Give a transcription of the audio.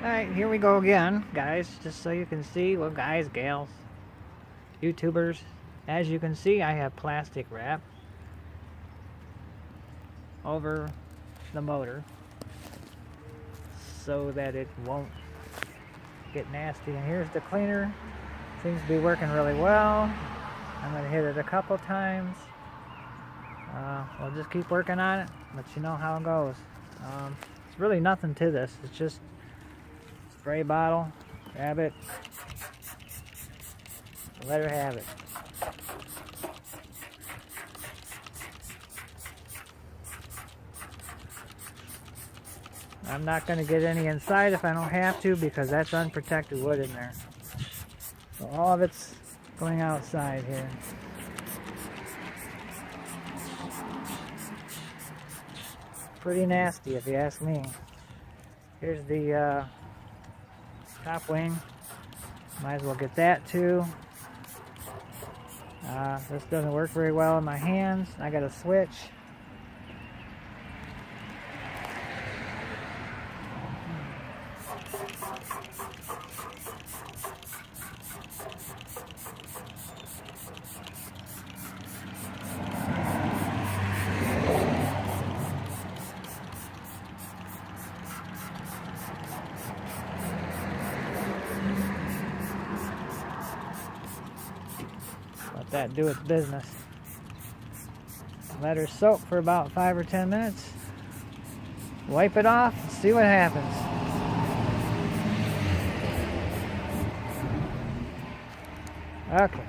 Alright, here we go again, guys, just so you can see, well, guys, gals, YouTubers, as you can see, I have plastic wrap over the motor so that it won't get nasty. And here's the cleaner. Seems to be working really well. I'm going to hit it a couple times. We'll just keep working on it, let you know how it goes. It's really nothing to this. It's just spray bottle, grab it, let her have it. I'm not going to get any inside if I don't have to, because that's unprotected wood in there. So all of it's going outside here. Pretty nasty if you ask me. Here's the top wing. Might as well get that too. This doesn't work very well in my hands. I got a switch. Let that do its business. Let her soak for about 5 or 10 minutes. Wipe it off and see what happens. Okay.